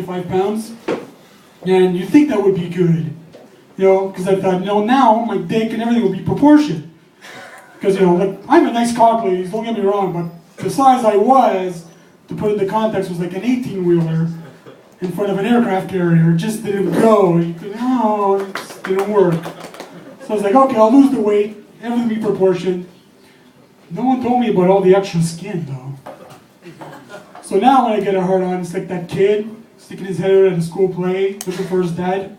25 pounds. And you think that would be good, because I thought, now my dick and everything will be proportioned. Because, like, I'm a nice cock, ladies, don't get me wrong, but the size I was, to put it into context, was like an 18-wheeler in front of an aircraft carrier. It just didn't go. It just didn't work. So I was like, okay, I'll lose the weight, everything be proportioned. No one told me about all the extra skin, though. So now when I get a hard on, it's like that kid sticking his head out at a school play, looking for his dad.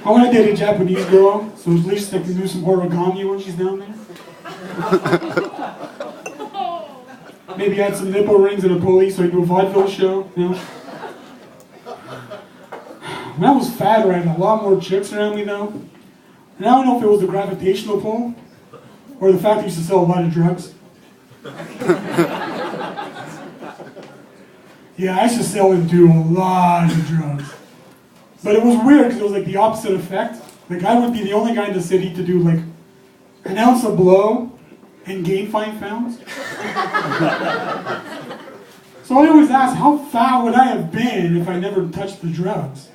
I want to date a Japanese girl, so at least I can do some origami when she's down there. Maybe add some nipple rings and a pulley so I can do a vaudeville show, When I was fatter, I had a lot more chicks around me though. And I don't know if it was the gravitational pull, or the fact that I used to sell a lot of drugs. Yeah, I used to sell and do a lot of drugs. But it was weird because it was like the opposite effect. Like I would be the only guy in the city to do like an ounce of blow and gain 5 pounds. So I always ask, how fat would I have been if I never touched the drugs?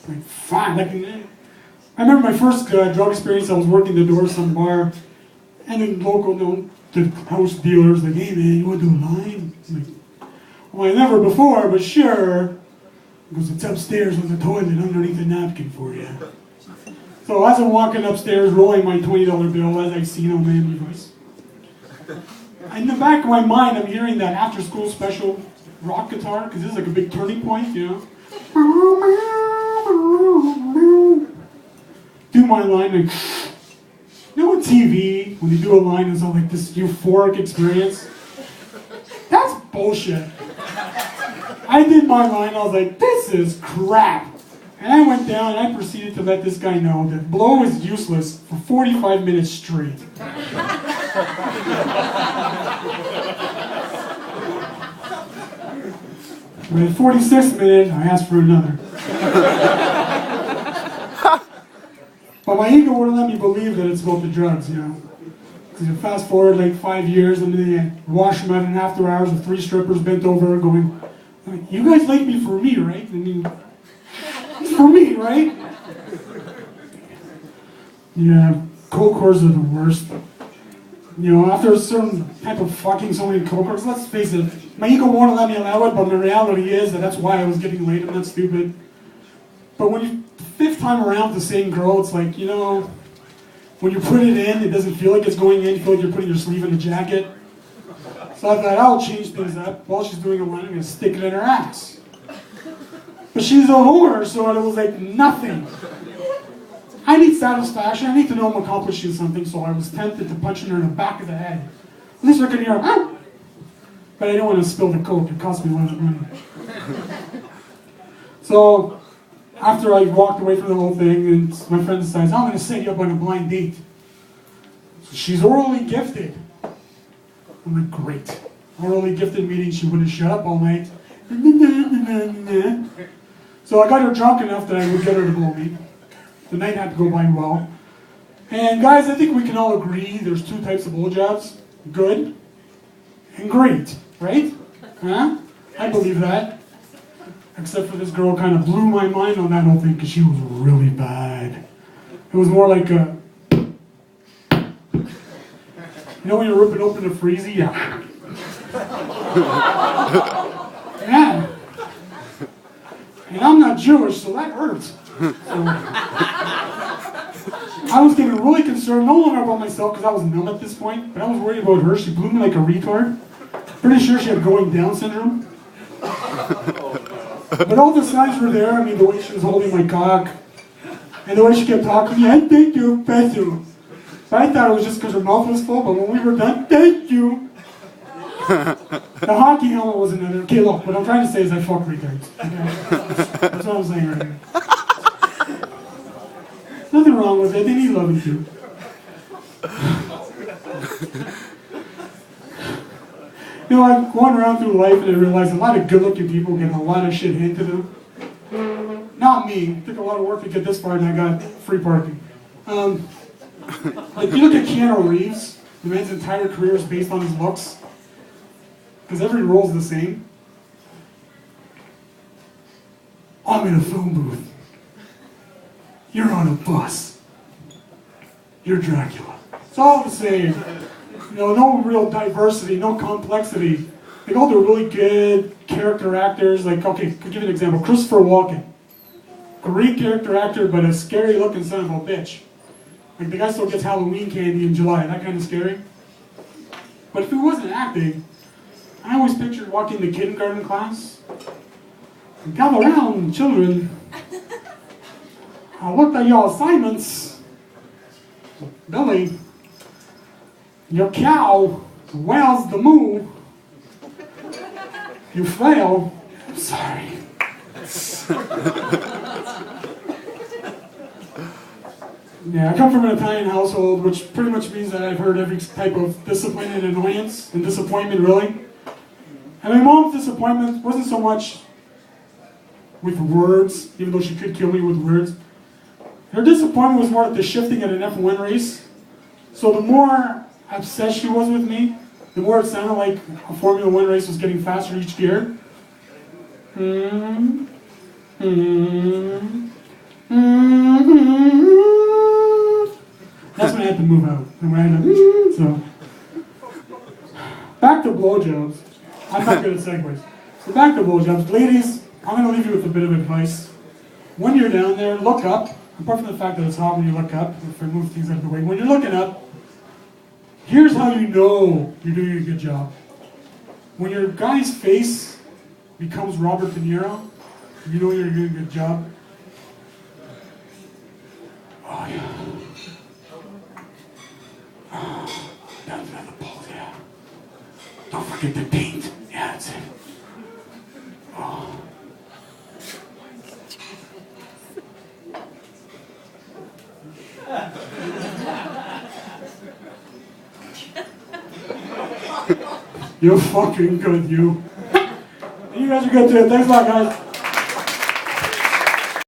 Like fat, like I remember my first drug experience. I was working the door of some bar, and the local, the house dealer's like, "Hey man, you want to do a line?" I'm like, well, I never before, but sure. He goes, "It's upstairs on the toilet underneath the napkin for you." So as I'm walking upstairs, rolling my $20 bill, as I see on my empty voice, in the back of my mind, I'm hearing that after-school special rock guitar, because this is like a big turning point, Do my line, like, on TV, when you do a line, it's all like this euphoric experience. That's bullshit. I did my line, I was like, this is crap. And I went down and I proceeded to let this guy know that blow is useless for 45 minutes straight. But at 46th minute, I asked for another. But my ego wouldn't let me believe that it's about the drugs, Because you fast forward like 5 years, and then you wash them out in after hours with 3 strippers bent over going, "You guys like me for me, right? I mean, it's for me, right?" Yeah, coke whores are the worst. After a certain type of fucking so many coke whores, let's face it, my ego won't let me allow it, but the reality is that that's why I was getting laid. I'm not stupid. But when you 5th time around the same girl, it's like, when you put it in, it doesn't feel like it's going in. You feel like you're putting your sleeve in a jacket. So I thought, I'll change things up. While she's doing a line, I'm going to stick it in her ass. But she's a whore, so it was like nothing. I need satisfaction. I need to know I'm accomplishing something, so I was tempted to punch her in the back of the head. At least I could hear, "Ah!" But I didn't want to spill the coke. It cost me a lot of money. So after I walked away from the whole thing, and my friend decides, "I'm going to set you up on a blind date." So she's orally gifted. I'm like, great. Orally gifted meaning she wouldn't shut up all night. So I got her drunk enough that I would get her to blow me. The night had to go by well. And guys, I think we can all agree there's 2 types of blowjobs. Good and great, right? Huh? I believe that. Except for this girl kind of blew my mind on that whole thing because she was really bad. It was more like a... when you're ripping open a freezy? Yeah. Yeah. And I'm not Jewish, so that hurts. So, I was getting really concerned, no longer about myself because I was numb at this point, but I was worried about her. She blew me like a retard. Pretty sure she had going down syndrome. But all the signs were there. I mean, the way she was holding my cock, and the way she kept talking to me, "I thank you, Pesu." So I thought it was just because her mouth was full, but when we were done, "Thank you." The hockey helmet was another. Okay, look, what I'm trying to say is I fuck retards. Okay? That's what I'm saying right here. Nothing wrong with it. They need loving too. I'm going around through life and I realize a lot of good-looking people get a lot of shit handed to them. Not me. It took a lot of work to get this far and I got free parking. Like, you look at Keanu Reeves, the man's entire career is based on his looks. Because every role's the same. I'm in a phone booth. You're on a bus. You're Dracula. It's all the same. You know, no real diversity, no complexity. Like all the really good character actors, like, okay, I'll give you an example. Christopher Walken. Great character actor, but a scary looking son of a bitch. Like the guy still gets Halloween candy in July, that kind of scary. But if he wasn't acting, I always pictured walking to kindergarten class. Gather round, children. I looked at your assignments. Billy, your cow wails the moo. You fail. I'm sorry. Yeah, I come from an Italian household, which pretty much means that I've heard every type of discipline and annoyance and disappointment, really. And my mom's disappointment wasn't so much with words, even though she could kill me with words. Her disappointment was more at the shifting at an F1 race. So the more obsessed she was with me, the more it sounded like a Formula 1 race was getting faster each gear. That's when I had to move out. And when I had to, so. Back to blowjobs. I'm not good at segues. So back to blowjobs. Ladies, I'm going to leave you with a bit of advice. When you're down there, look up. Apart from the fact that it's hot when you look up, if I move things out of the way. When you're looking up, here's how you know you're doing a good job. When your guy's face becomes Robert De Niro, you know you're doing a good job. Oh, yeah. Oh, down to the balls, yeah. Don't forget the paint. Yeah, that's it. Oh. You're fucking good, you. You guys are good too. Thanks a lot, guys.